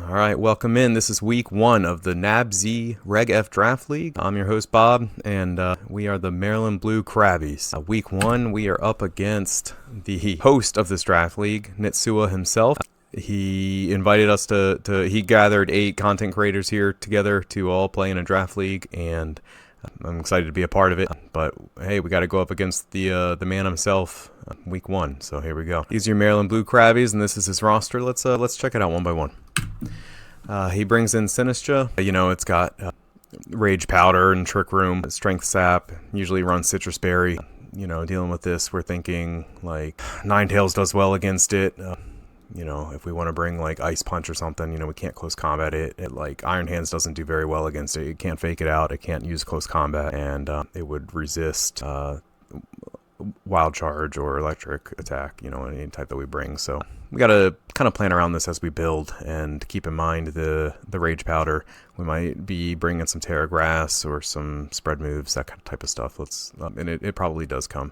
All right, welcome in. This is week 1 of the NABZ Reg F Draft League. I'm your host, Bob, and we are the Maryland Blue Crabbies. Week 1, we are up against the host of this draft league, Nitsua himself. He invited us he gathered 8 content creators here together to all play in a draft league, and I'm excited to be a part of it. But hey, we got to go up against the man himself, week 1. So here we go. These are your Maryland Blue Crabbies, and this is his roster. Let's check it out one by one. He brings in Sinistra. It's got Rage Powder and Trick Room, Strength Sap, usually runs Citrus Berry. Dealing with this, we're thinking like Ninetales does well against it. If we want to bring like Ice Punch or something, we can't close combat it. Like Iron Hands doesn't do very well against it. It can't fake it out. It can't use close combat, and it would resist Wild Charge or Electric Attack, any type that we bring. So we got to kind of plan around this as we build and keep in mind the Rage Powder. We might be bringing some Terra Grass or some spread moves, that kind of type of stuff. And it probably does come.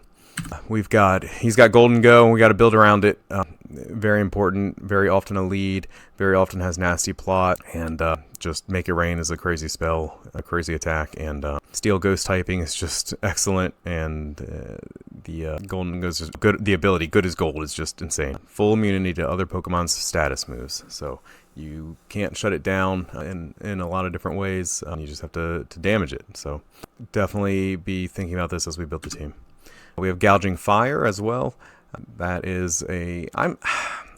He's got Golden Go, and we got to build around it. Very important, very often a lead, very often has nasty plot, and just Make It Rain is a crazy spell, a crazy attack, and Steel Ghost typing is just excellent, and the Golden Go is good. The ability, good as gold, is just insane. Full immunity to other Pokemon's status moves, so you can't shut it down in a lot of different ways. You just have to damage it, so definitely be thinking about this as we build the team. We have Gouging Fire as well. That is I'm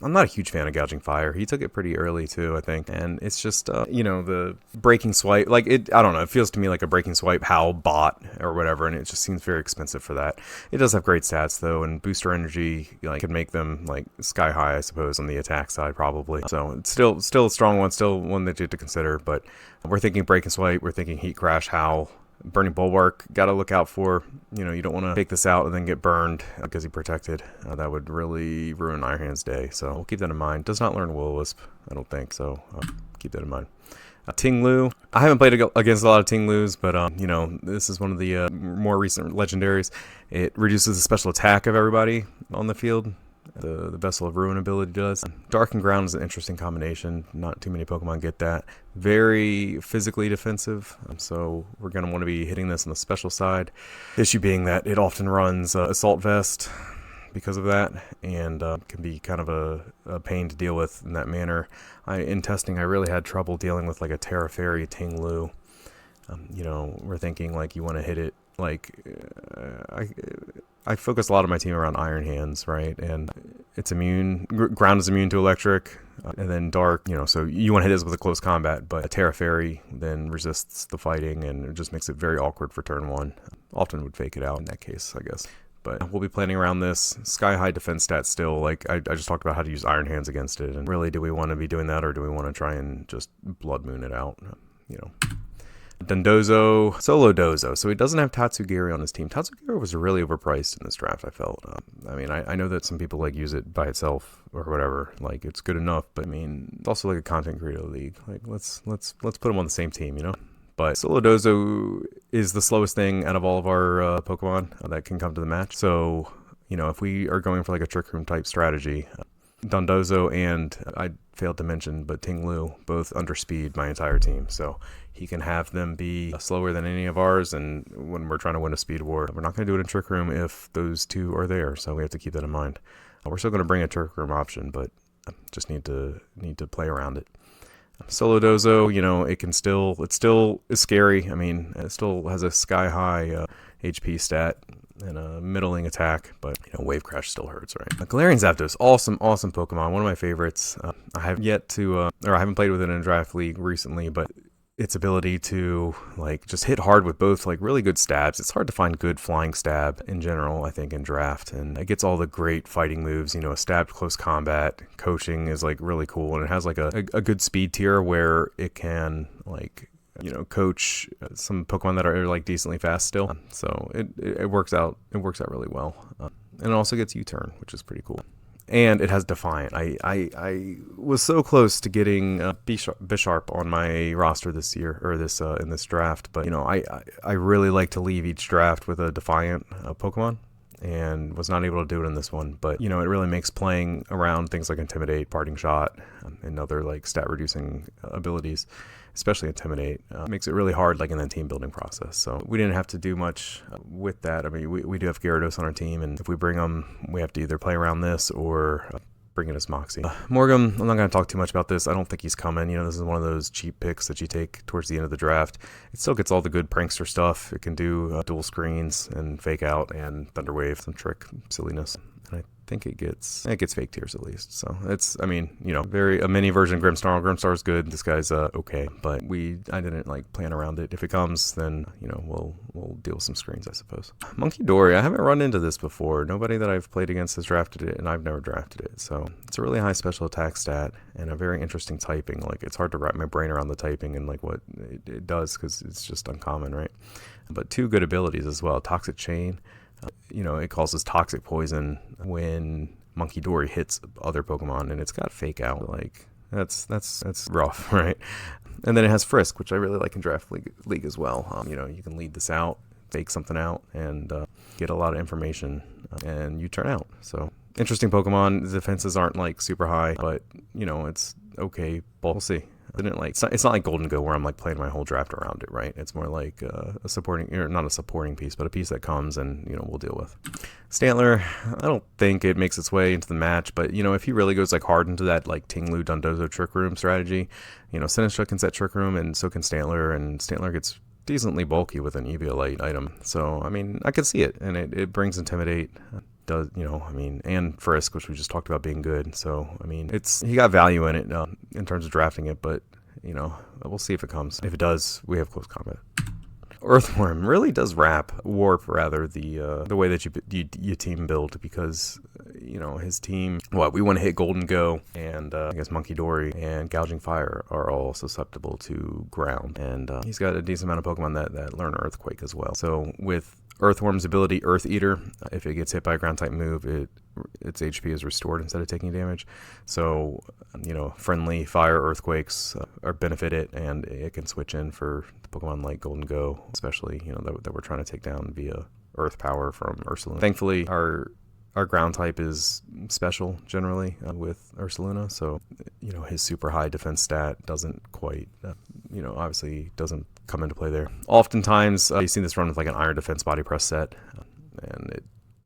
not a huge fan of Gouging Fire. He took it pretty early too, I think. And it's just, the Breaking Swipe. I don't know. It feels to me like a Breaking Swipe Howl bot or whatever. And it just seems very expensive for that. It does have great stats though. And Booster Energy, could make them sky high, I suppose, on the attack side probably. So it's still a strong one. Still one that you have to consider. But we're thinking Breaking Swipe. We're thinking Heat Crash, Howl. Burning Bulwark, got to look out for. You don't want to take this out and then get burned because he protected. That would really ruin Iron Hand's day. So we'll keep that in mind. Does not learn Will-O-Wisp, I don't think. So keep that in mind. Ting Lu. I haven't played against a lot of Ting Lus, but this is one of the more recent legendaries. It reduces the special attack of everybody on the field. The Vessel of Ruin ability does. Dark and Ground is an interesting combination. Not too many Pokemon get that. Very physically defensive, so we're going to want to be hitting this on the special side. Issue being that it often runs Assault Vest because of that, and can be kind of a pain to deal with in that manner. In testing, I really had trouble dealing with a Terra Fairy Ting Lu. We're thinking you want to hit it I focus a lot of my team around Iron Hands, right? And it's immune. Ground is immune to electric, and then dark. So you want to hit this with a close combat, but a Terra Fairy then resists the fighting, and it just makes it very awkward for turn 1. Often would fake it out in that case, I guess. But we'll be planning around this. Sky high defense stats still. I just talked about how to use Iron Hands against it, and really, do we want to be doing that, or do we want to try and just Blood Moon it out? Dondozo, Solo Dozo. So he doesn't have Tatsugiri on his team. Tatsugiri was really overpriced in this draft, I felt. I know that some people use it by itself or whatever. It's good enough, but it's also a content creator league. Let's put him on the same team, But Solo Dozo is the slowest thing out of all of our Pokemon that can come to the match. So, if we are going for a Trick Room type strategy, Dondozo and I failed to mention, but Ting Lu both underspeed my entire team, so he can have them be slower than any of ours. And when we're trying to win a speed war, we're not going to do it in Trick Room if those two are there, so we have to keep that in mind. We're still going to bring a Trick Room option, but just need to play around it. Solo Dozo, it still is scary. It still has a sky high HP stat and a middling attack, but Wave Crash still hurts, right? Galarian Zapdos, awesome Pokemon, one of my favorites. I have yet to, or I haven't played with it in a draft league recently, but its ability to just hit hard with both really good stabs. It's hard to find good flying stab in general, I think, in draft, and it gets all the great fighting moves. A stabbed close combat, coaching is really cool, and it has a good speed tier where it can coach some Pokemon that are decently fast still. So it works out. It works out really well, and it also gets U-turn, which is pretty cool. And it has Defiant. I was so close to getting Bisharp on my roster this year, or this in this draft, but I really like to leave each draft with a Defiant Pokemon. and was not able to do it in this one. But, you know, it really makes playing around things like Intimidate, Parting Shot, and other like stat reducing abilities, especially Intimidate, makes it really hard like in the team building process. So we didn't have to do much with that. I mean, we do have Gyarados on our team, and if we bring them, we have to either play around this or bring it as Moxie. Morgan, I'm not going to talk too much about this. I don't think he's coming. You know, this is one of those cheap picks that you take towards the end of the draft. It still gets all the good prankster stuff. It can do dual screens and fake out and Thunder Wave, some trick silliness. And I think it gets fake tears at least. So it's, I mean, you know, a mini version of Grimmsnarl. Grimmsnarl's good. This guy's okay, but I didn't like plan around it. If it comes, then, you know, we'll deal with some screens, I suppose. Monkey Dory, I haven't run into this before. Nobody that I've played against has drafted it, and I've never drafted it. So it's a really high special attack stat and a very interesting typing. Like, it's hard to wrap my brain around the typing and like what it does, because it's just uncommon, right? But 2 good abilities as well. Toxic Chain. You know, it causes toxic poison when Monkey Dory hits other Pokemon, and it's got fake out. Like, that's rough, right? And then it has Frisk, which I really like in Draft League as well. You know, you can lead this out, fake something out, and get a lot of information, and you turn out. So interesting Pokemon. The defenses aren't like super high, but you know, it's okay. But we'll see. It's not like Golden Go where I'm like playing my whole draft around it, right? It's more like a supporting, or not a supporting piece, but a piece that comes and, you know, we'll deal with. Stantler, I don't think it makes its way into the match, but, you know, if he really goes like hard into that like Tinglu Dundozo Trick Room strategy, you know, Sinistcha can set Trick Room, and so can Stantler, and Stantler gets decently bulky with an Eviolite item. So, I mean, I can see it, and it brings Intimidate. Does, you know, I mean, and Frisk, which we just talked about being good. So, I mean, he got value in it in terms of drafting it, but, you know, we'll see if it comes. If it does, we have close combat. Earthworm really does warp rather the way that you team build, because, you know, his team, we want to hit Golden Go, and I guess Monkey Dory and Gouging Fire are all susceptible to ground, and he's got a decent amount of Pokemon that learn Earthquake as well. So with Earthworm's ability, Earth Eater, if it gets hit by a ground type move, its HP is restored instead of taking damage. So, you know, friendly fire earthquakes are benefited, and it can switch in for the Pokemon like Golden Go, especially, you know, that we're trying to take down via Earth Power from Ursaluna. Thankfully, our ground type is special generally with Ursaluna, so, you know, his super high defense stat doesn't quite, you know, obviously doesn't come into play there. Oftentimes, you see this run with like an Iron Defense Body Press set, and it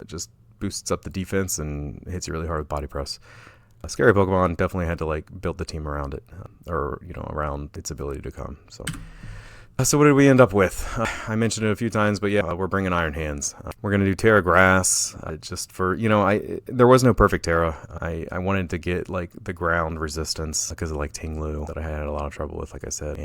just boosts up the defense and hits you really hard with Body Press. A scary Pokemon, definitely had to like build the team around it, or, you know, around its ability to come. So what did we end up with? I mentioned it a few times, but yeah, we're bringing Iron Hands. We're going to do Terra Grass, just for, you know, there was no perfect Terra. I wanted to get like the ground resistance because of like Tinglu that I had a lot of trouble with, like I said.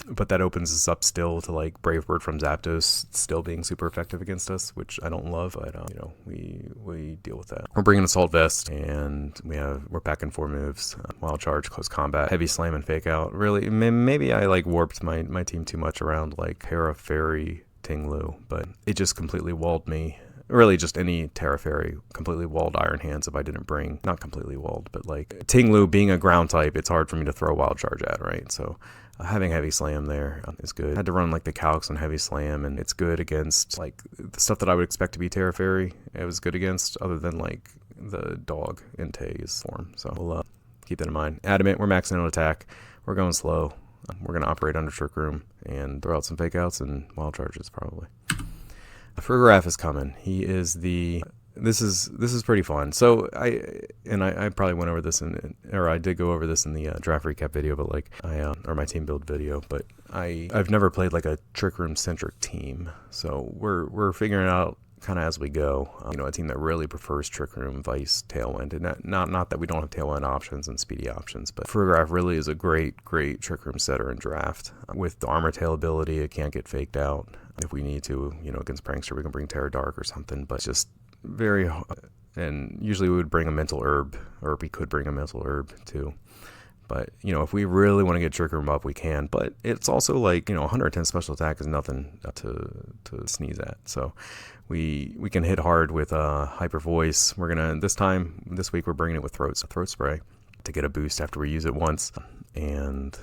But that opens us up still to like Brave Bird from Zapdos still being super effective against us, which I don't love, but you know, we deal with that. We're bringing Assault Vest, and we're packing 4 moves: Wild Charge, Close Combat, Heavy Slam, and Fake Out. Really, maybe I like warped my team too much around like Terra Fairy Tinglu, but it just completely walled me. Really, just any Terra Fairy completely walled Iron Hands if I didn't bring, not completely walled, but like Tinglu being a ground type, it's hard for me to throw Wild Charge at, right? So having Heavy Slam there is good. I had to run like the Calx on Heavy Slam, and it's good against like the stuff that I would expect to be Terra Fairy. It was good against, other than like the dog in Tay's form. So we'll keep that in mind. Adamant, we're maxing out attack. We're going slow. We're going to operate under Trick Room and throw out some Fake Outs and Wild Charges probably. Frigoraph is coming. He is this is pretty fun. So I probably went over this I did go over this in the draft recap video, but like or my team build video, but I've never played like a Trick Room centric team. So we're figuring out kind of as we go, you know, a team that really prefers Trick Room, Vice, Tailwind, and not that we don't have Tailwind options and Speedy options, but Frigoraph really is a great Trick Room setter in draft. With the Armor Tail ability, it can't get faked out. If we need to, you know, against Prankster, we can bring Terra Dark or something, but just very, and usually we would bring a Mental Herb, or we could bring a Mental Herb too. But, you know, if we really want to get Trick Room up, we can. But it's also like, you know, 110 special attack is nothing to sneeze at. So we can hit hard with Hyper Voice. We're going to, this week, we're bringing it with Throat Spray to get a boost after we use it once. And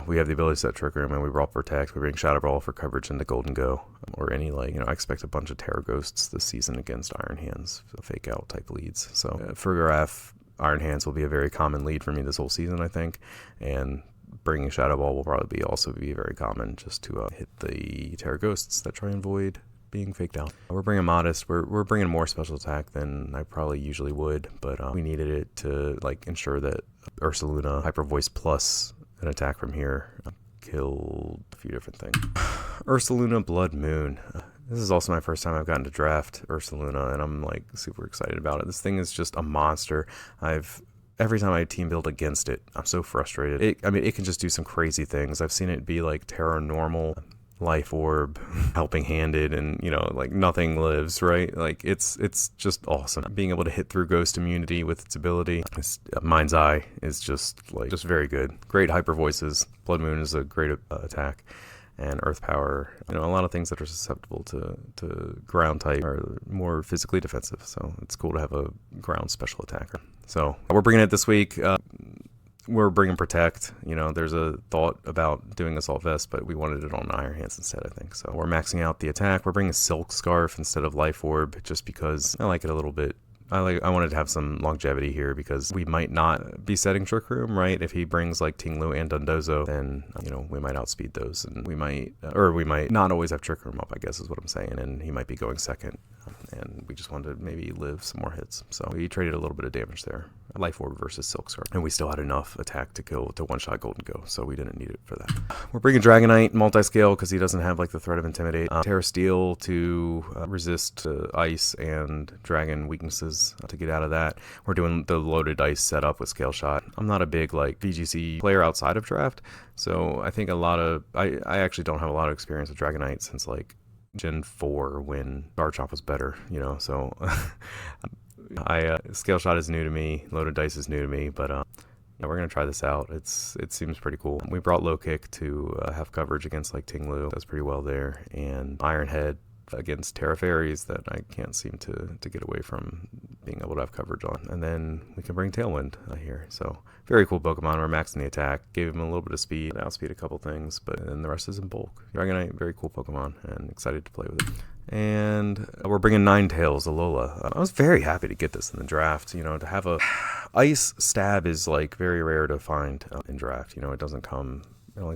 we have the ability to set Trick Room, and we brought Protect. We bring Shadow Ball for coverage into Golden Go, or any, like, I expect a bunch of Terror Ghosts this season against Iron Hands, fake out type leads. So for Graph, Iron Hands will be a very common lead for me this whole season, I think, and bringing Shadow Ball will probably also be very common, just to hit the Terror Ghosts that try and void being faked out. We're bringing Modest. We're bringing more special attack than I probably usually would, but we needed it to, like, ensure that Ursaluna Hyper Voice plus an attack from here killed a few different things. Ursaluna Blood Moon. This is also my first time I've gotten to draft Ursaluna, and I'm, like, super excited about it. This thing is just a monster. Every time I team build against it, I'm so frustrated. It can just do some crazy things. I've seen it be like Terra Normal, Life Orb, Helping Handed, and, like, nothing lives, right? Like, it's just awesome. Being able to hit through Ghost Immunity with its ability, Mind's Eye is just very good. Great Hyper Voices. Blood Moon is a great attack. And Earth Power, a lot of things that are susceptible to ground type are more physically defensive. So it's cool to have a ground special attacker. So we're bringing it this week. We're bringing Protect. There's a thought about doing Assault Vest, but we wanted it on Iron Hands instead, I think. So we're maxing out the attack. We're bringing Silk Scarf instead of Life Orb, just because I like it a little bit. I wanted to have some longevity here, because we might not be setting Trick Room, right? If he brings, like, Tinglu and Dundozo, then, we might outspeed those, and we might not always have Trick Room up, I guess is what I'm saying, and he might be going second, and we just wanted to maybe live some more hits. So we traded a little bit of damage there. Life Orb versus Silk Scarf, and we still had enough attack to one-shot Golden Go, so we didn't need it for that. We're bringing Dragonite multi-scale because he doesn't have, like, the threat of Intimidate. Terra Steel to resist Ice and Dragon weaknesses to get out of that. We're doing the loaded Ice setup with Scale Shot. I'm not a big, like, VGC player outside of draft, so I think I actually don't have a lot of experience with Dragonite since, like, Gen 4 when Garchomp was better, so Scale Shot is new to me, Loaded Dice is new to me, but we're gonna try this out. It seems pretty cool. We brought Low Kick to have coverage against, like, Tinglu. Does pretty well there, and Iron Head against Terra Fairies that I can't seem to get away from being able to have coverage on. And then we can bring Tailwind here. So very cool Pokemon. We're maxing the attack, gave him a little bit of speed, outspeed a couple things, but then the rest is in bulk. Dragonite, very cool Pokemon, and excited to play with it. And we're bringing Ninetales, Alola. I was very happy to get this in the draft. To have a Ice Stab is, like, very rare to find in draft. It only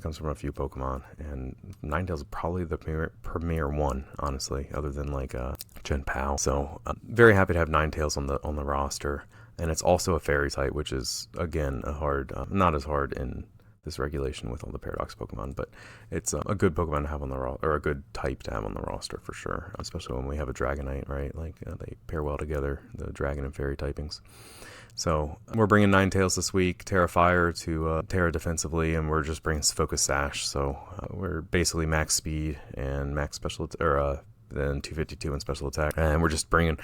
comes from a few Pokemon, and Ninetales is probably the premier one, honestly, other than, like, Gen Pal. So I'm very happy to have Ninetales on the roster, and it's also a Fairy type, which is, again, not as hard in this regulation with all the Paradox Pokemon, but it's a good Pokemon to have on the or a good type to have on the roster for sure, especially when we have a Dragonite, right? Like, they pair well together, the Dragon and Fairy typings. So we're bringing Ninetales this week, Terra Fire to Terra defensively, and we're just bringing Focus Sash. So we're basically max speed and max special, then 252 in special attack, and we're just bringing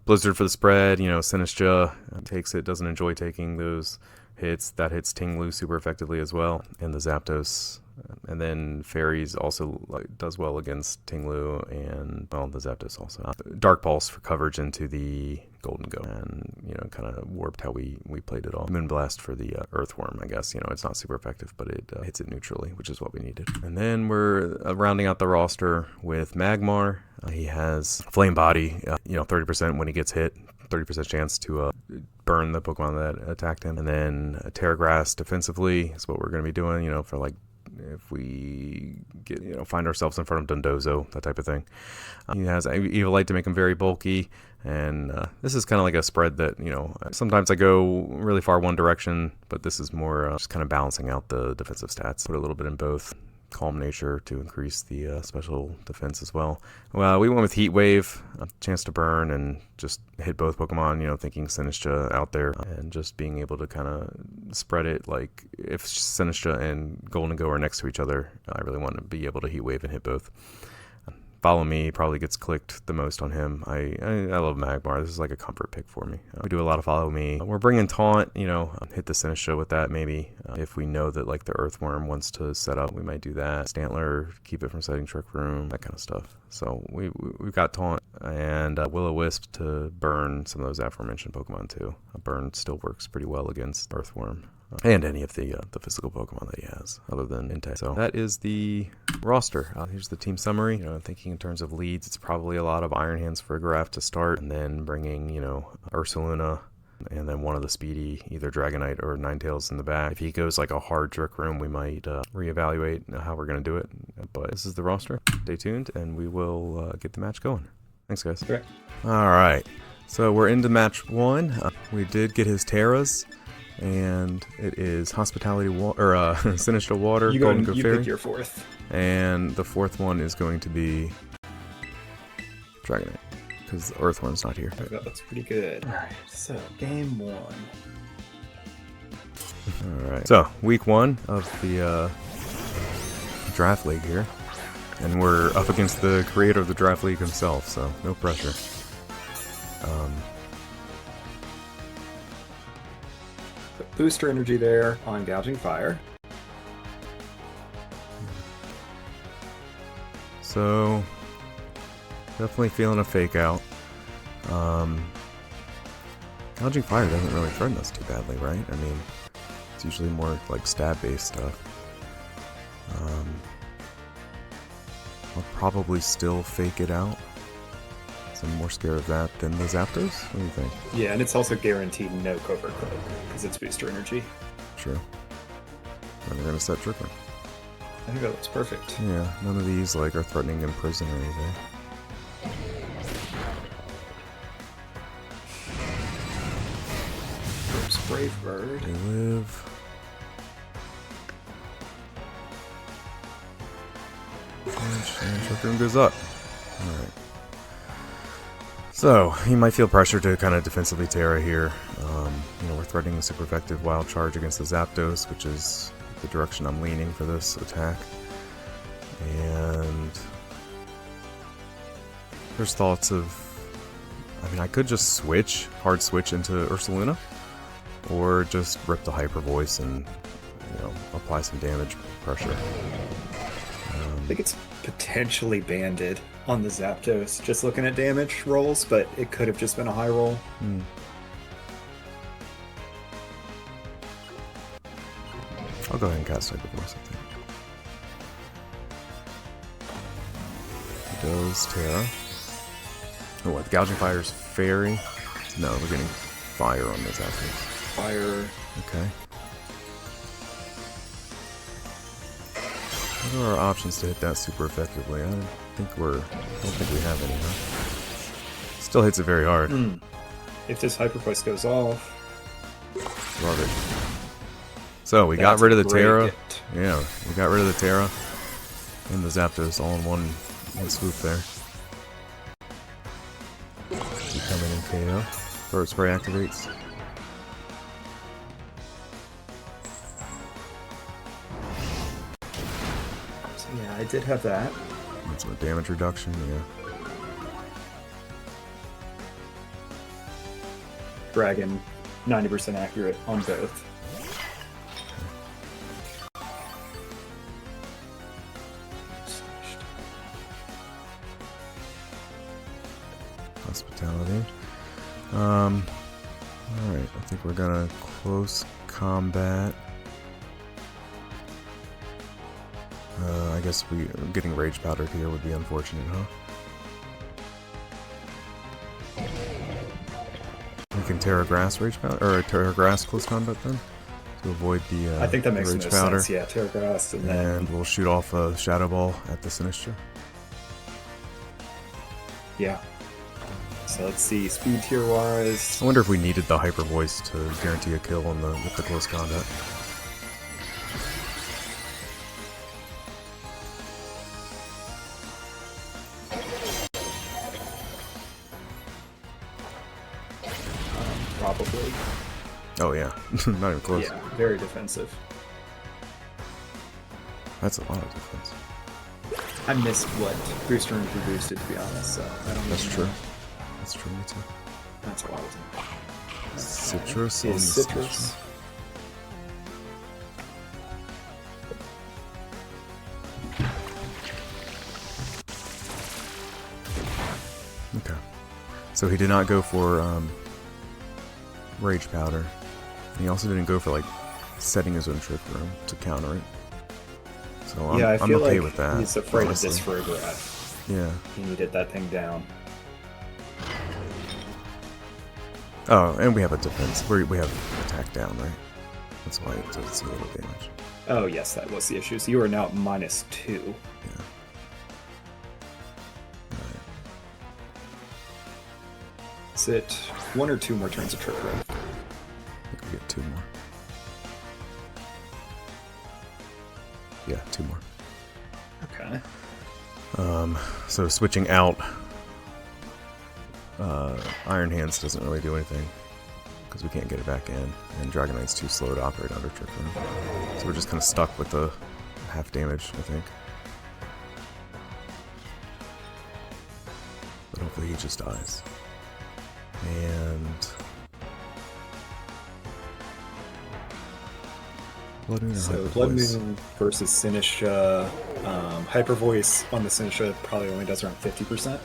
Blizzard for the spread. Sinistcha takes it, doesn't enjoy taking those hits. That hits Tinglu super effectively as well, and the Zapdos. And then Fairies also, like, does well against Tinglu and, well, the Zapdos also. Dark Pulse for coverage into the Golden Go, and, kind of warped how we played it all. Moonblast for the Earthworm, I guess. It's not super effective, but it hits it neutrally, which is what we needed. And then we're rounding out the roster with Magmar. He has Flame Body, 30% when he gets hit. 30% chance to burn the Pokemon that attacked him. And then Terra Grass defensively is what we're going to be doing, for, like, if we get, find ourselves in front of Dundozo, that type of thing. He has Evilite to make him very bulky, and this is kind of like a spread that, sometimes I go really far one direction, but this is more just kind of balancing out the defensive stats. Put a little bit in both. Calm Nature to increase the special defense as well. Well, we went with Heat Wave, a chance to burn and just hit both Pokemon, thinking Sinistcha out there, and just being able to kind of spread it. Like, if Sinistcha and Golden Go are next to each other, I really want to be able to Heat Wave and hit both. Follow Me probably gets clicked the most on him. I love Magmar. This is like a comfort pick for me. We do a lot of Follow Me. We're bringing Taunt, hit the Sinistcha with that maybe. If we know that, like, the Earthworm wants to set up, we might do that. Stantler, keep it from setting Trick Room, that kind of stuff. So we've got Taunt and Will-O-Wisp to burn some of those aforementioned Pokemon too. Burn still works pretty well against Earthworm. and any of the physical Pokemon that he has, other than Entei. So that is the roster. Here's the team summary. Thinking in terms of leads, it's probably a lot of Iron Hands for Graf to start, and then bringing, Ursaluna, and then one of the speedy, either Dragonite or Ninetales in the back. If he goes like a hard Trick Room, we might reevaluate how we're going to do it. But this is the roster. Stay tuned, and we will get the match going. Thanks, guys. Okay. All right. So we're into match 1. We did get his Terras, and it is Hospitality Water, or Sinistcha Water, Golden Go Fairy. Pick your 4th. And the 4th one is going to be Dragonite, because the Earth one's not here. Okay, that looks pretty good. Alright, so game 1. Alright, so week 1 of the Draft League here. And we're up against the creator of the Draft League himself, so no pressure. Booster energy there on Gouging Fire. So, definitely feeling a fake out. Gouging Fire doesn't really threaten us too badly, right? I mean, it's usually more like stab-based stuff. I'll probably still fake it out. So I'm more scared of that than the Zapdos. What do you think? Yeah, and it's also guaranteed no Covert Cloak, because it's booster energy. True. And we're gonna set Trick Room. I think that looks perfect. Yeah, none of these are threatening Imprison or anything. Oops, Brave Bird. They live. And Trick Room goes up. Alright. So, he might feel pressure to kind of defensively Terra here. We're threatening a super effective Wild Charge against the Zapdos, which is the direction I'm leaning for this attack. And there's thoughts of, I could just hard switch into Ursaluna, or just rip the Hyper Voice and, apply some damage pressure. I think it's potentially banded on the Zapdos, just looking at damage rolls, but it could have just been a high roll. I'll go ahead and cast Hyper Voice, I think. He does Terra. Oh, what? Gouging Fire's Fairy? No, we're getting Fire on this Zapdos. Fire. Okay. What are our options to hit that super effectively? I don't think we have any, huh? Still hits it very hard. If this Hyper Voice goes off. Love it. So we got rid of the Terra. Hit. Yeah, we got rid of the Terra and the Zapdos all in one swoop there. Becoming in KO. Throat Spray activates. So yeah, I did have that. That's some damage reduction, yeah. Dragon, 90% accurate on both. Hospitality. Alright, I think we're gonna close combat. I guess getting Rage Powdered here would be unfortunate, huh? We can Terra Grass Rage Powder, or Terra Grass close combat then? To avoid the I think that makes Rage no Powder. sense, yeah, Terra Grass, and then... And we'll shoot off a Shadow Ball at the Sinistcha. Yeah. So let's see, speed tier wise. I wonder if we needed the Hyper Voice to guarantee a kill on with the close combat. Probably. Oh yeah, not even close. Yeah, very defensive. That's a lot of defense. I missed what booster energy boosted, to be honest, so I don't That's even true. know. That's true, me too. That's what I was in. Citrus Is on the citrus. Okay. So he did not go for Rage Powder. And he also didn't go for like setting his own trick room to counter it. So I'm, yeah, I feel okay like with that. he's afraid honestly. of this for a breath. Yeah. He needed that thing down. Oh, and we have a defense. We have attack down, right? That's why it does a little damage. Oh yes, that was the issue. So you are now at -2. Yeah. Alright. Is it 1 or 2 more turns of trick room? I think we get 2 more. Yeah, 2 more. Okay. So switching out Iron Hands doesn't really do anything because we can't get it back in, and Dragonite's too slow to operate under Trick Room. So we're just kind of stuck with the half damage, I think. But hopefully he just dies. And Blood Moon or So Hyper Blood Voice? Moon versus Sinistra. Hyper Voice on the Sinistra probably only does around 50%.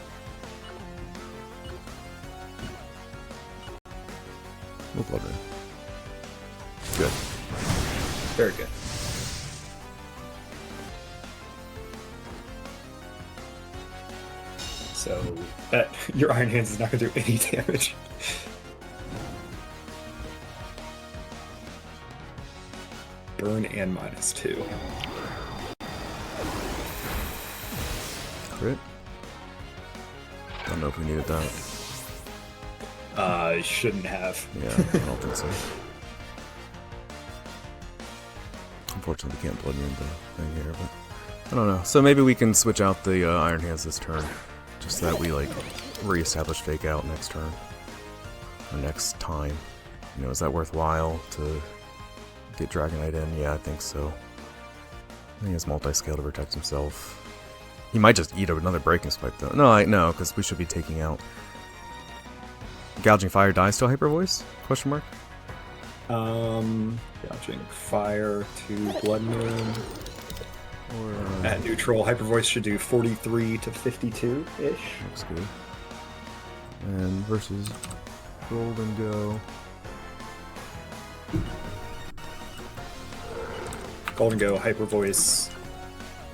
No Blood Moon. Good. Very good. So that your Iron Hands is not going to do any damage. Burn and -2. Crit? Don't know if we needed that. Shouldn't have. Yeah, I don't think so. Unfortunately, we can't Blood Moon the thing here, but I don't know. So maybe we can switch out the Iron Hands this turn, just so that we like reestablish Fake Out next turn or next time. You know, is that worthwhile to get Dragonite in? Yeah, I think so. I think he has multi-scale to protect himself. He might just eat another Breaking Spike though. No, because we should be taking out. Gouging Fire dies to a Hyper Voice? Question mark. Gouging Fire to Blood Moon. Or At neutral, Hyper Voice should do 43 to 52-ish. looks good. And versus Golden Go. Golden Go, Hyper Voice,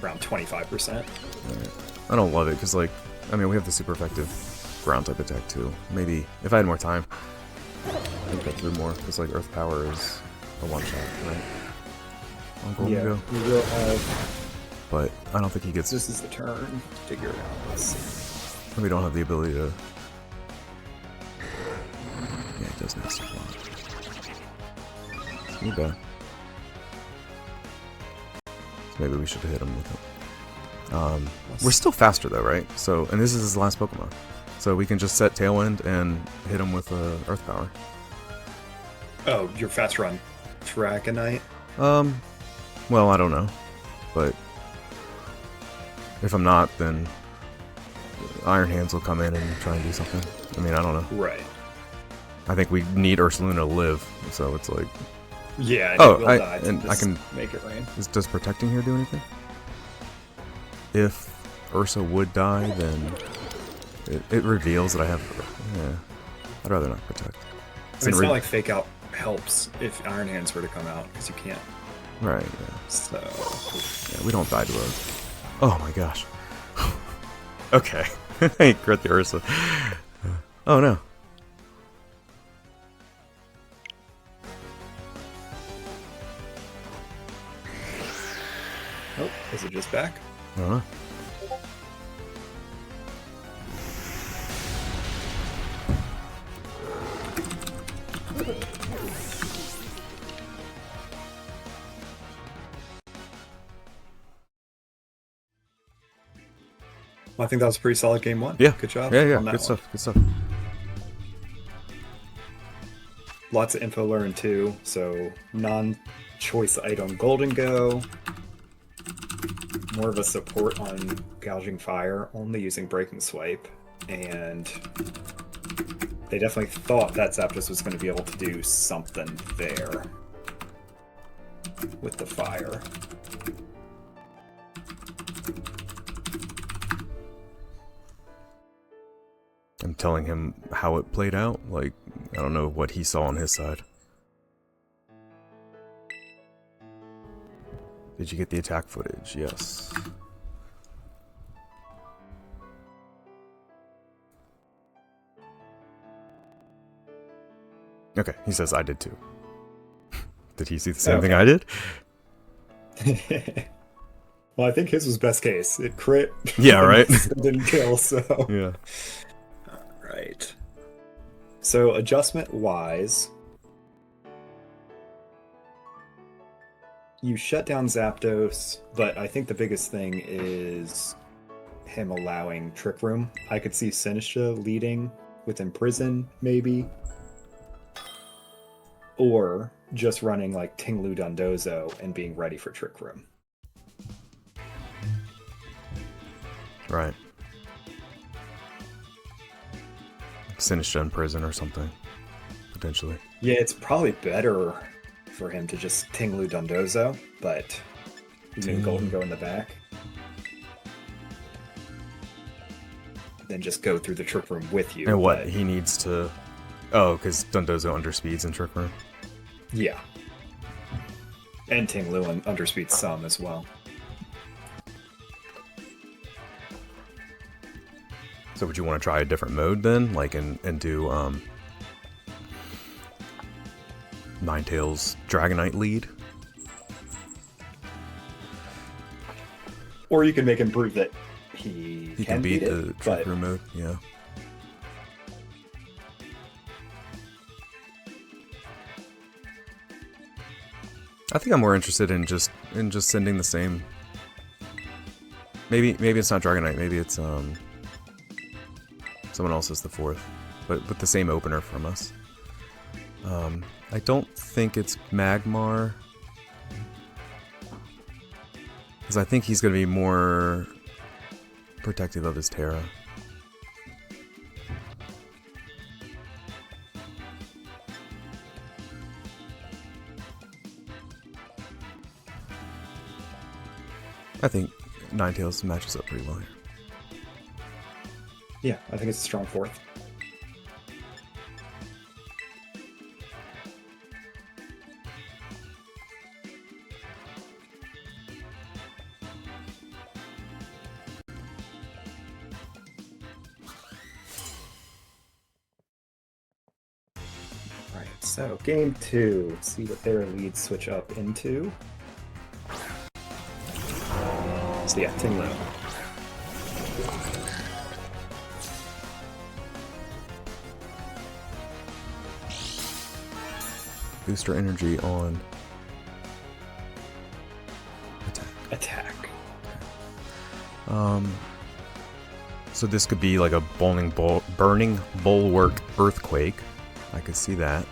around 25%. Right. I don't love it because, like, I mean, we have the super effective ground type attack too. Maybe if I had more time, I'd go through more because, like, Earth Power is a one shot, right? On Golden Go. We will have. But I don't think he gets. This is the turn. Figure it out. Let's see. We don't have the ability to. Yeah, he does need supply. It's too bad. So maybe we should have hit him with it. We're still faster though, right? So, and this is his last Pokemon. So we can just set Tailwind and hit him with Earth Power. Oh, you're faster on Dragonite? Well, I don't know. But if I'm not, then Iron Hands will come in and try and do something. I mean, I don't know. Right. I think we need Ursaluna to live, so it's like... Yeah, Oh, it will die to and I just can... make it rain. Does Protecting here do anything? If Ursa would die, then it reveals that I have... Yeah, I'd rather not Protect. I mean, it's not like Fake Out helps if Iron Hands were to come out, because you can't. Right, yeah. So... Yeah, we don't die to a... Oh my gosh. Okay. I crit the Ursa. Oh no. Oh, is it just back? I don't know. Well, I think that was a pretty solid game one. Yeah. Good job. Yeah, on that good one. stuff, good stuff. Lots of info learned too. So non-choice item Golden Go. More of a support on Gouging Fire, only using Breaking Swipe. And they definitely thought that Zapdos was going to be able to do something there with the fire. I'm telling him how it played out. Like, I don't know what he saw on his side. Did you get the attack footage? Yes. Okay, he says I did too. Did he see the same thing I did? Well, I think his was best case. It crit. Yeah, right? It didn't kill, so. Yeah. Alright. So, adjustment-wise, you shut down Zapdos, but I think the biggest thing is him allowing Trick Room. I could see Sinistra leading with Imprison, maybe. Or just running like Tinglu Dondozo and being ready for Trick Room. Right. Sinistra in prison or something, potentially. Yeah, it's probably better for him to just Tinglu Dondozo, but using Golden Go in the back. Then just go through the Trick Room with you. And what, he needs to... Oh, because Dondozo underspeeds in Trick Room? Yeah. And Tinglu underspeeds some as well. So would you want to try a different mode then? Like, and do, Ninetales Dragonite lead? Or you can make him prove that he can beat the it, Trick Room mode, yeah. I think I'm more interested in just sending the same. Maybe it's not Dragonite. Maybe it's someone else is the fourth, but with the same opener from us. I don't think it's Magmar, because I think he's going to be more protective of his Terra. I think Ninetales matches up pretty well here. Yeah, I think it's a strong fourth. Alright, so game two. Let's see what their leads switch up into. So yeah, Tinglu. Booster energy on Attack. So this could be like a burning bulwark earthquake. I could see that.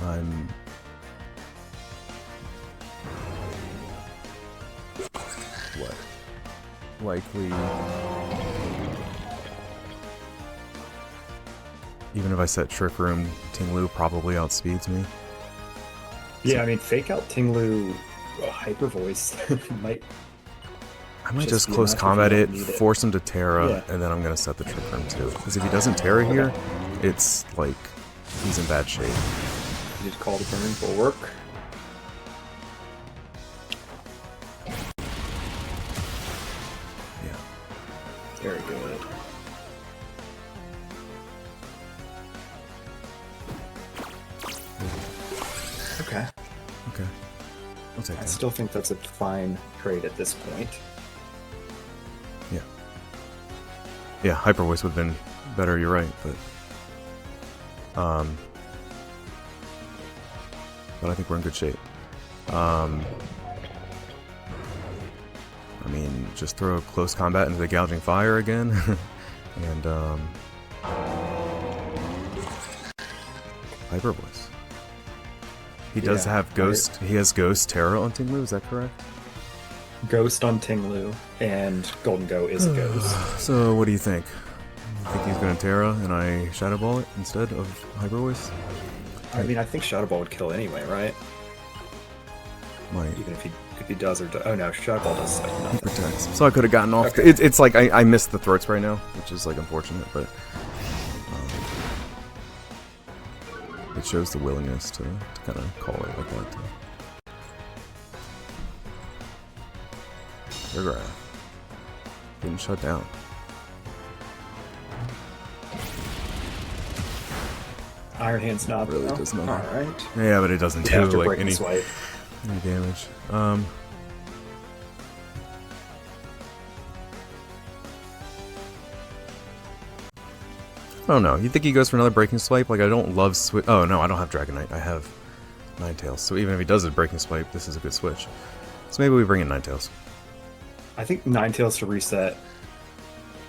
I'm what? Likely, even if I set Trick Room, Tinglu probably outspeeds me. Yeah, I mean, fake out Tinglu Hyper Voice might. I might just close combat it, force him to Terra, and then I'm gonna set the Trick Room too. Because if he doesn't Terra here, it's like he's in bad shape. You just call the burning bulwark. Yeah. Very good. Okay. Okay. I'll take I that. still think that's a fine trade at this point. Yeah. Yeah, Hyper Voice would have been better, you're right, but I think we're in good shape. I mean, just throw close combat into the Gouging Fire again, and Hyper Voice. He does have Ghost. He has Ghost Terra on Tinglu. Is that correct? Ghost on Tinglu, and Golden Go is a Ghost. So, what do you think? You think he's going to Terra and I Shadow Ball it instead of Hyper Voice? I mean, I think Shadow Ball would kill anyway, right? Might. Even if he does or oh no, Shadow Ball does like nothing. Protects. So I could have gotten off. Okay. It's like I missed the throat spray now, which is like unfortunate, but It shows the willingness to kind of call it like that, too. Paragraph. Getting shut down. Iron Hand's not Really though. does nothing. Alright. Yeah, but it doesn't do After like breaking any swipe. damage. I don't know. You think he goes for another breaking swipe? Like, I don't love switch. Oh no, I don't have Dragonite. I have Ninetales. So even if he does a breaking swipe, this is a good switch. So maybe we bring in Ninetales. I think Ninetales to reset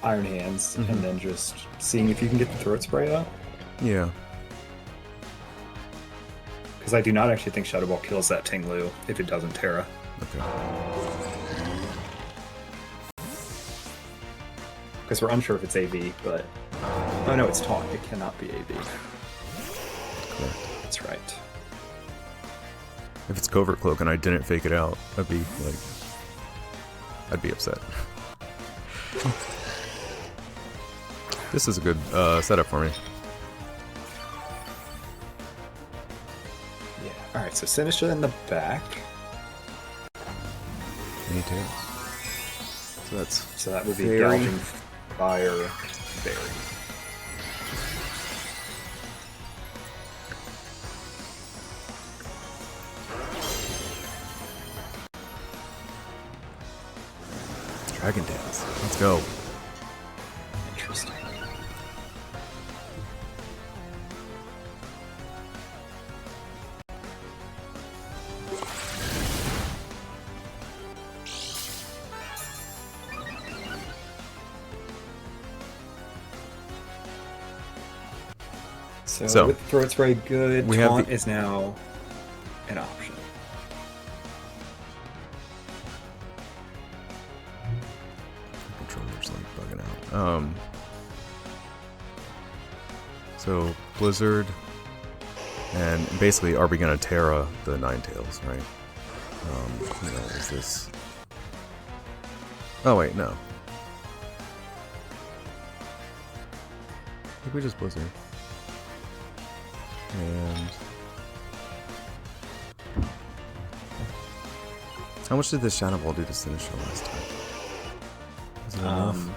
Iron Hands, and then just seeing if you can get the Throat Spray up. Yeah. Because I do not actually think Shadow Ball kills that Tinglu if it doesn't Terra. Okay. Because we're unsure if it's AV, but... Oh no, it's Taunt. It cannot be AV. Correct. That's right. If it's Covert Cloak and I didn't fake it out, I'd be like... I'd be upset. This is a good setup for me. Yeah. Alright, so Sinistra in the back. Any tails. So that's... So that would be Fairy. Gouging Fire Fairy. Dragon Dance. Let's go. Interesting. So with Throat Spray good, we have Taunt the- is now an option. Controller's like bugging out. So Blizzard, and basically, are we gonna Terra the Ninetales, right? You know, is this? Oh wait, no. I think we just Blizzard. And how much did this Shadow Ball do to Sinistra last time? Is it enough?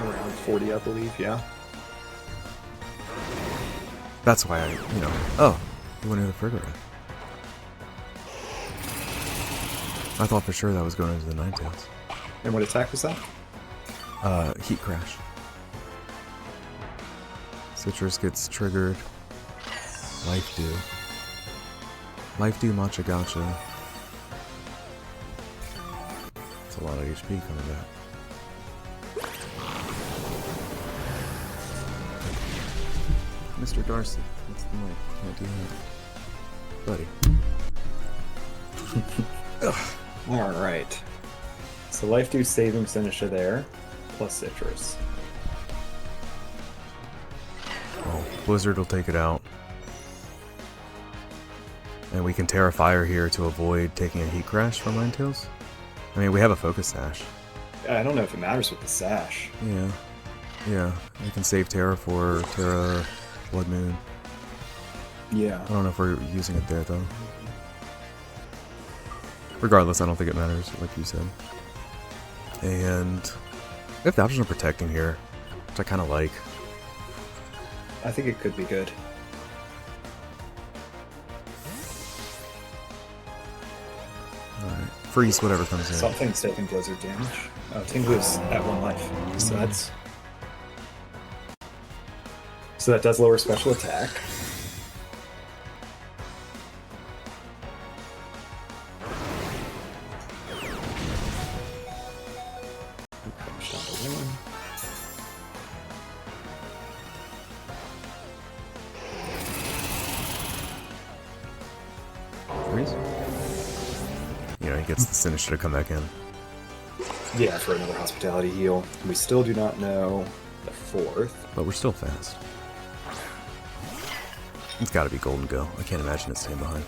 Around 40, I believe, yeah. That's why I, you know. Oh, you went into the Frigga. I thought for sure that was going into the Ninetales. And what attack was that? Heat Crash. Citrus gets triggered. Life Dew. Life Dew Matcha Gotcha. That's a lot of HP coming back. Mr. Darcy, what's the mic? Can't do that. Buddy. Alright. So Life Dew saving Sinistra there, plus Citrus. Oh, Blizzard will take it out. And we can Terra Fire here to avoid taking a Heat Crash from Ninetales. I mean, we have a Focus Sash. I don't know if it matters with the Sash. Yeah. Yeah, we can save Terra for Terra Blood Moon. Yeah. I don't know if we're using it there, though. Regardless, I don't think it matters, like you said. And we have the option of protecting here, which I kind of like. I think it could be good. Alright, freeze whatever comes in. Something's taking Blizzard damage. Oh, Tinglu's at 1 life. So that's... So that does lower special attack. Crouch down to 1. Freeze? You know, he gets the Sinistra to come back in. Yeah, for another Hospitality heal. We still do not know the 4th. But we're still fast. It's gotta be Golden Go. I can't imagine it staying behind.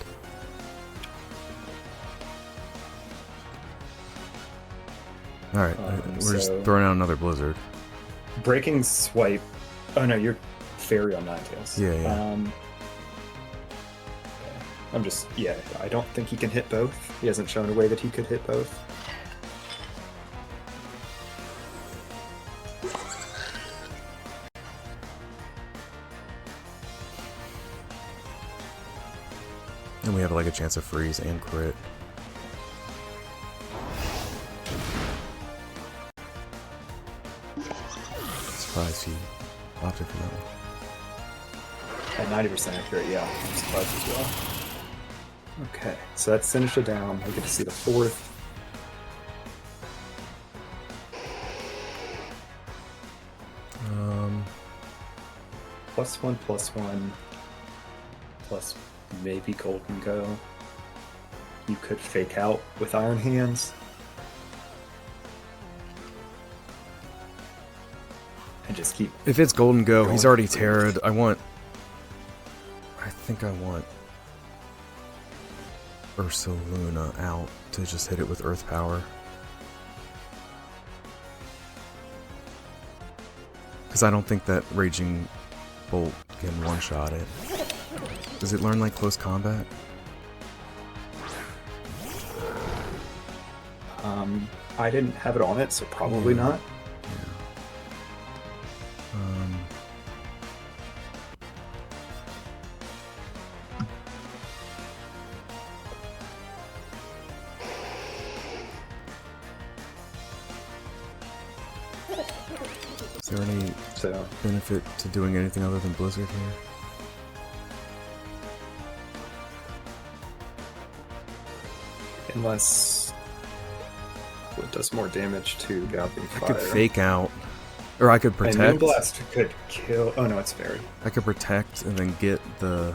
Alright, we're just so- throwing out another Blizzard. Breaking Swipe. Oh no, you're fairy on Ninetales. Yeah. I don't think he can hit both. He hasn't shown a way that he could hit both. And we have like a chance of freeze and crit. Surprised he opted for that one. At 90% accurate, yeah. I'm surprised as well. Okay, so that's Sinistra down. We get to see the fourth. +1/+1 plus maybe Golden Go. You could fake out with Iron Hands. And just keep. If it's Golden Go, going. he's already terrored. I think I want Ursaluna out to just hit it with Earth Power. Because I don't think that Raging Bolt can one-shot it. Does it learn like close combat? I didn't have it on it, so probably not. Is there any benefit to doing anything other than Blizzard here? Unless it does more damage to Galloping Fire. I could fake out, or I could protect. And Moonblast could kill. Oh no, it's Fairy. I could protect and then get the.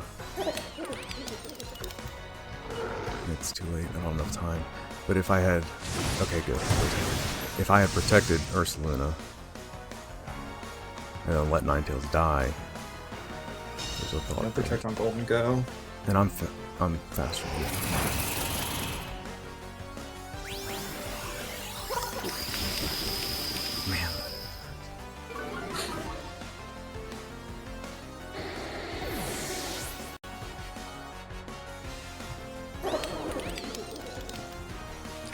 It's too late. I don't have enough time. But if I had, okay, good. If I had protected Ursaluna and then let Ninetales die, there's a thought. I'll protect on Golden Go. And I'm faster than you. Man.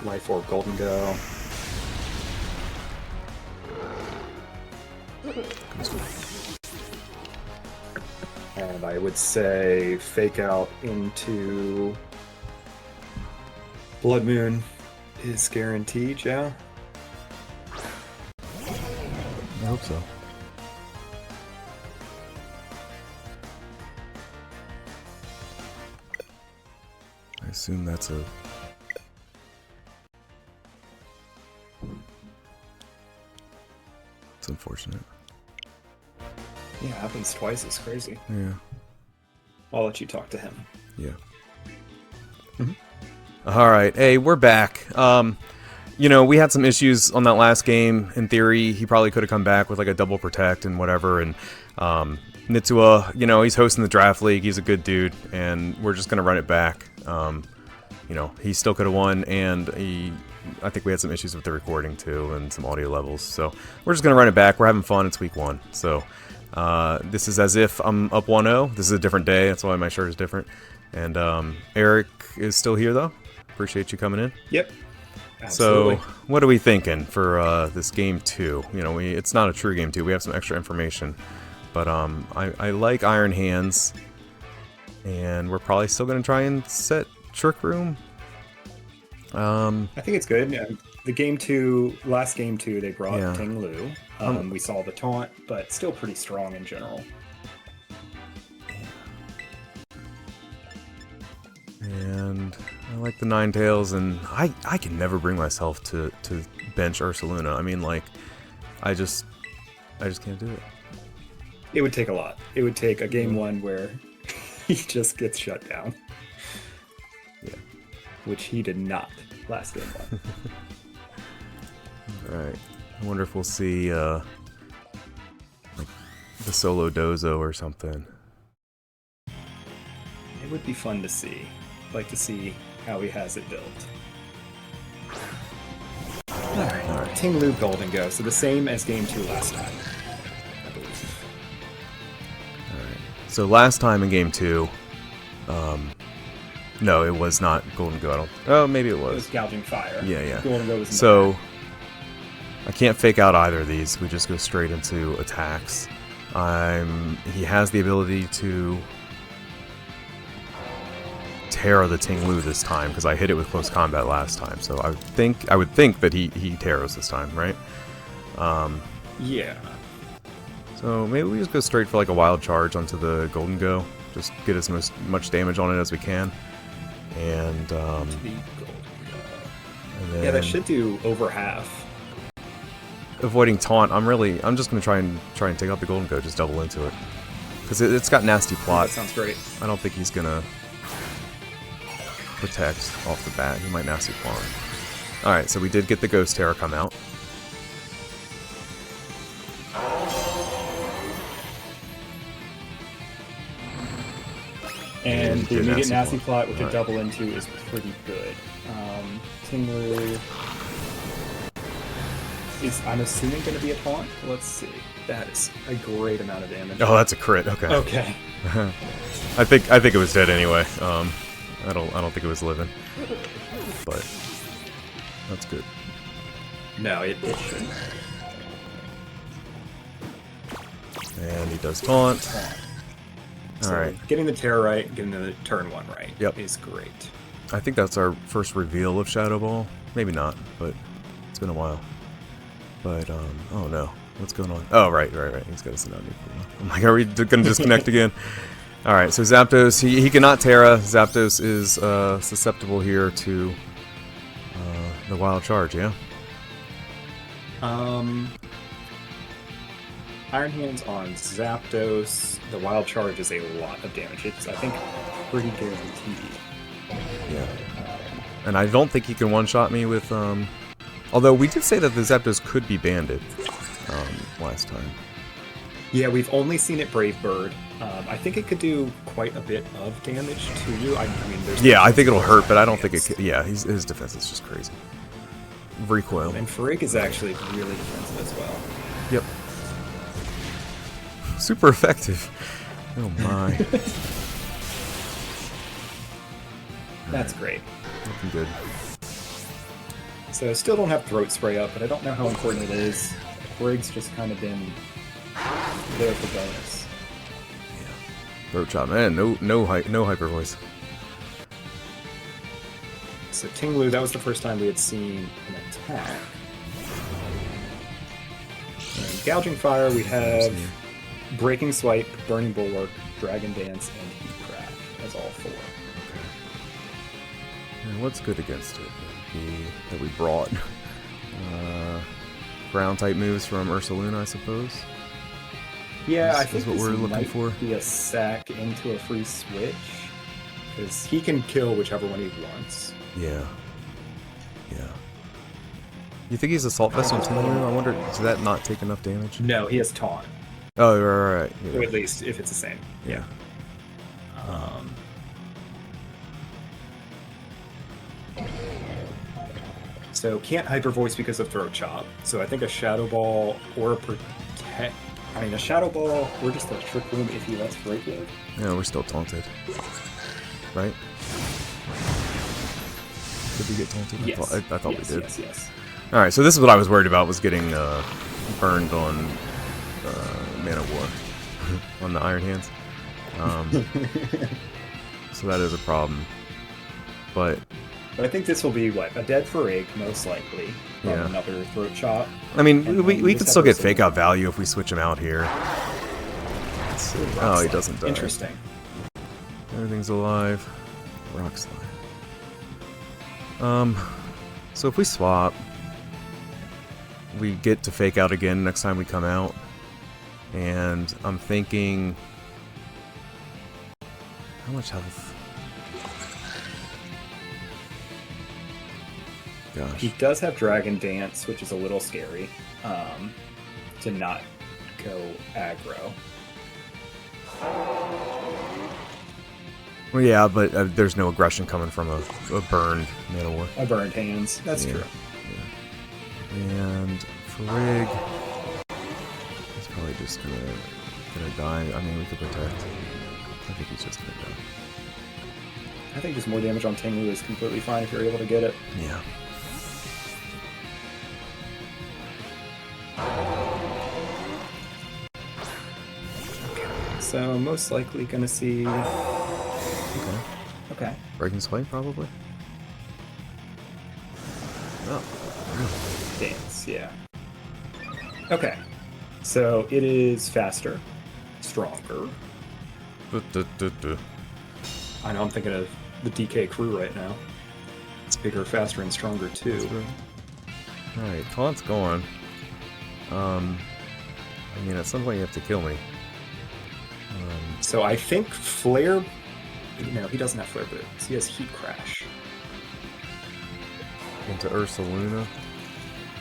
Life Orb Golden Go. And I would say fake out into Blood Moon is guaranteed, yeah? I hope so. I assume that's a... It's unfortunate. Yeah, it happens twice, it's crazy. Yeah. I'll let you talk to him. Yeah. Alright, hey, we're back. You know, we had some issues on that last game. In theory, he probably could have come back with like a double protect and whatever, and Nitsua, you know, he's hosting the draft league, he's a good dude, and we're just gonna run it back. You know, he still could have won, and I think we had some issues with the recording too, and some audio levels, so we're just gonna run it back. We're having fun, it's week 1, so this is as if I'm up 1-0. This is a different day, that's why my shirt is different. And Eric is still here though. Appreciate you coming in. Yep. Absolutely. So, what are we thinking for this game 2? You know, it's not a true game 2. We have some extra information, but I like Iron Hands, and we're probably still gonna try and set Trick Room. I think it's good. The last game 2, they brought Ting Lu. We saw the taunt, but still pretty strong in general. And I like the Ninetales, and I can never bring myself to bench Ursaluna. I mean, like, I just can't do it. It would take a lot. It would take a game 1 where he just gets shut down. Yeah. Which he did not last game 1. Alright. I wonder if we'll see like the solo dozo or something. It would be fun to see. Like to see how he has it built. Alright. Ting Lu Golden Go. So the same as game 2 last time, I believe. So last time in game 2, no, it was not Golden Go. Oh, maybe it It was was. Gouging Fire. Yeah, yeah. Golden Go was in the So I can't fake out either of these. We just go straight into attacks. He has the ability to Terra the Ting-Lu this time because I hit it with close combat last time. So I would think that he Terras this time, right? Yeah. So maybe we just go straight for like a wild charge onto the Golden Go. Just get as much damage on it as we can. And The Golden Go. then Yeah, that should do over half. avoiding taunt. I'm just gonna try and take out the Golden Go, just double into it. Because it's got nasty plot. That sounds great. I don't think he's gonna protect off the bat. He might nasty plot. Alright, so we did get the Ghost Terror come out. And the Good immediate nasty nasty plot. plot, which Alright. a double into, is pretty good. Ting-Lu is, I'm assuming, going to be a taunt. Let's see. That is a great amount of damage. Oh, that's a crit. Okay. Okay. I think it was dead anyway. I don't think it was living. But that's good. No, it shouldn't. And he does taunt. So Alright. getting the Terror right, getting the turn 1 right Yep. is great. I think that's our first reveal of Shadow Ball. Maybe not, but it's been a while. But, oh no. What's going on? Oh, right. He's got a Tsunami. I'm like, are we gonna disconnect again? Alright, so Zapdos, he cannot Terra. Zapdos is susceptible here to the Wild Charge, yeah? Iron Hands on Zapdos. The Wild Charge is a lot of damage. It's, I think, pretty guaranteed. Yeah. And I don't think he can one-shot me with, although we did say that the Zapdos could be banded last time. Yeah, we've only seen it Brave Bird. I think it could do quite a bit of damage to you. I mean, there's Yeah, I think it'll hurt, but I don't think it can. Yeah, his defense is just crazy. Recoil. And Frigg is actually really defensive as well. Yep. Super effective. Oh my. That's great. Looking good. So I still don't have Throat Spray up, but I don't know how important it is. Frigg's just kind of been there for bonus. Throat chop, man. No hyper voice. So Ting-Lu, that was the first time we had seen an attack. And Gouging Fire, we have Breaking Swipe, Burning Bulwark, Dragon Dance, and Heat Crash as all 4. And what's good against it? That we brought ground type moves from Ursaluna, I suppose. Yeah, I Is think what this we're looking might for. be a sack into a free switch, because he can kill whichever one he wants. Yeah. You think he's Assault Vest on Ting-Lu? I wonder, does that not take enough damage? No, he has Taunt, Oh, right. or Yeah. at least if it's the same. Yeah. So can't Hyper Voice because of Throat Chop. So I think a Shadow Ball or a Protect. I mean, a Shadow Ball or just a Trick Room if he lets Break Live. Yeah, we're still taunted. Right? Did we get taunted? Yes. I thought yes, we did. Yes. Alright, so this is what I was worried about, was getting burned on Mana War on the Iron Hands. So that is a problem. But But I think this will be, what, a dead Frigg, most likely. From Yeah. another Throat Chop. I mean, And we then could just still have get Ursaluna. fake out value if we switch him out here. Let's see. Oh, he doesn't die. Interesting. Everything's alive. Rock Slide. So if we swap, we get to fake out again next time we come out. And I'm thinking, how much health? Gosh. He does have Dragon Dance, which is a little scary, to not go aggro. Well, yeah, but there's no aggression coming from a burned Mana War. A Burned Hands, that's Yeah. true. And Frigg, he's probably just gonna die. I mean, we could protect. I think he's just gonna go. I think just more damage on Ting Lu is completely fine if you're able to get it. Yeah. So most likely gonna see. Okay. Okay. Breaking Sway, probably. Oh. Dance, yeah. Okay. So it is faster, stronger. I know I'm thinking of the DK crew right now. It's bigger, faster, and stronger too. Alright, Taunt's gone. I mean, at some point you have to kill me. So I think Flare... No, he doesn't have Flare Boots. He has Heat Crash. Into Ursaluna.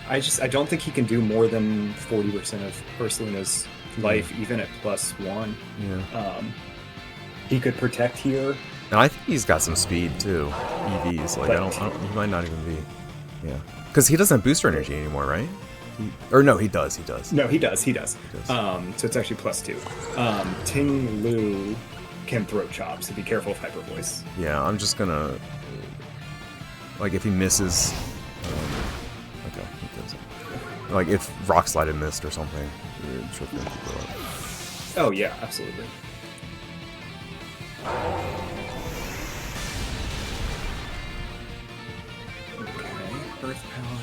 I don't think he can do more than 40% of Ursaluna's life, even at +1. Yeah. He could protect here. Now I think he's got some speed too. EVs, like I don't he might not even be. Yeah. Because he doesn't have booster energy anymore, right? Or no, he does. He does. No, he does. So it's actually +2. Ting Lu can throat chop, so be careful of Hyper Voice. Yeah, I'm just gonna like if he misses. Okay, he does. Like if Rock Slide had missed or something, you're sure to go up. Oh yeah, absolutely. Okay, Earth Power.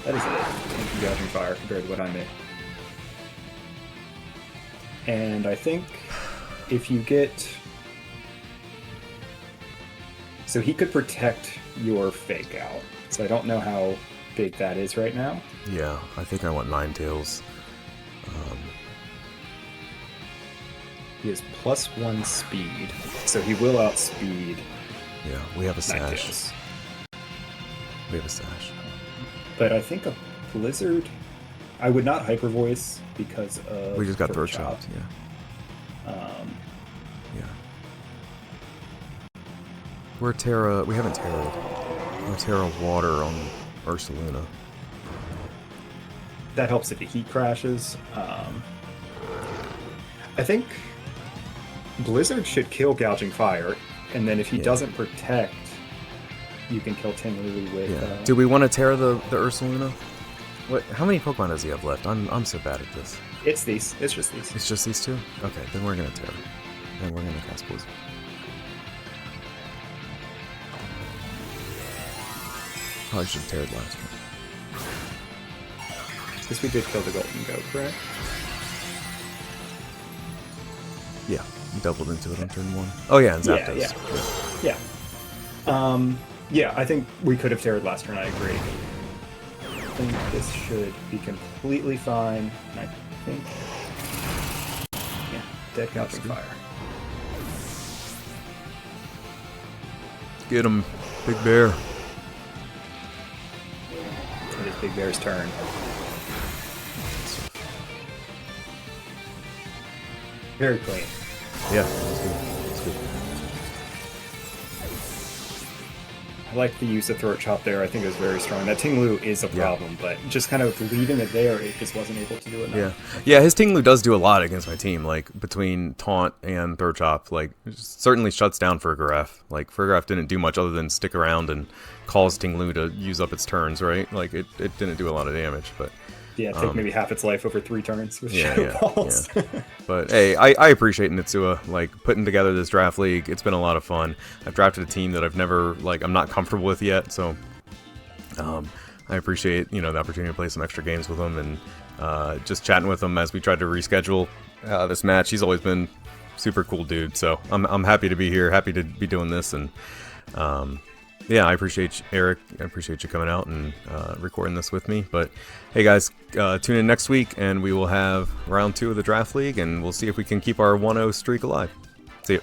That is a tanky Gouging Fire compared to what I made. And I think if you get... So he could protect your Fake Out. So I don't know how big that is right now. Yeah, I think I want Ninetales. He has +1 speed, so he will outspeed. Yeah, we have a sash. Ninetales. We have a sash. But I think a Blizzard, I would not Hyper Voice because of. We just got throat Chop. chopped. Yeah. Yeah. We're Terra. We haven't Terra'd. We're Terra Water on Ursaluna. That helps if he Heat Crashes. I think Blizzard should kill Gouging Fire, and then if he doesn't protect, you can kill Ting Lu with... Yeah. Do we want to Terra the Ursaluna? What? How many Pokemon does he have left? I'm so bad at this. It's these. It's just these. It's just these two? Okay, then we're gonna Terra. Then we're gonna cast Blizzard. Probably should have Terra'd last one. Because we did kill the Golden Goat, correct? Yeah, you doubled into it on turn 1. Oh yeah, and Zapdos. Yeah. Yeah, I think we could have Terra'd last turn, I agree. I think this should be completely fine. I think... Yeah, dead Gouging Fire. Get him, Big Bear. It is Big Bear's turn. Very clean. Yeah, that's good. That's good. I like the use of Throat Chop there. I think it was very strong. That Ting Lu is a problem, but just kind of leaving it there, it just wasn't able to do it. Yeah, his Ting Lu does do a lot against my team. Like between Taunt and Throat Chop, like it certainly shuts down Fergaref. Like Fergaref didn't do much other than stick around and cause Ting Lu to use up its turns, right? Like it didn't do a lot of damage, but. Yeah, take maybe half its life over 3 turns with Shadow Balls. Yeah. But hey, I appreciate Nitsua, like, putting together this draft league. It's been a lot of fun. I've drafted a team that I've never, like, I'm not comfortable with yet, so I appreciate, the opportunity to play some extra games with him and just chatting with him as we tried to reschedule this match. He's always been super cool dude, so I'm happy to be here, happy to be doing this, and yeah, I appreciate you, Eric. I appreciate you coming out and recording this with me. But hey, guys, tune in next week, and we will have round 2 of the Draft League, and we'll see if we can keep our 1-0 streak alive. See you.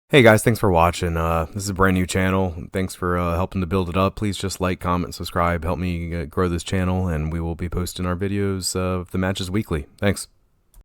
Hey, guys, thanks for watching. This is a brand new channel. Thanks for helping to build it up. Please just like, comment, subscribe. Help me grow this channel, and we will be posting our videos of the matches weekly. Thanks.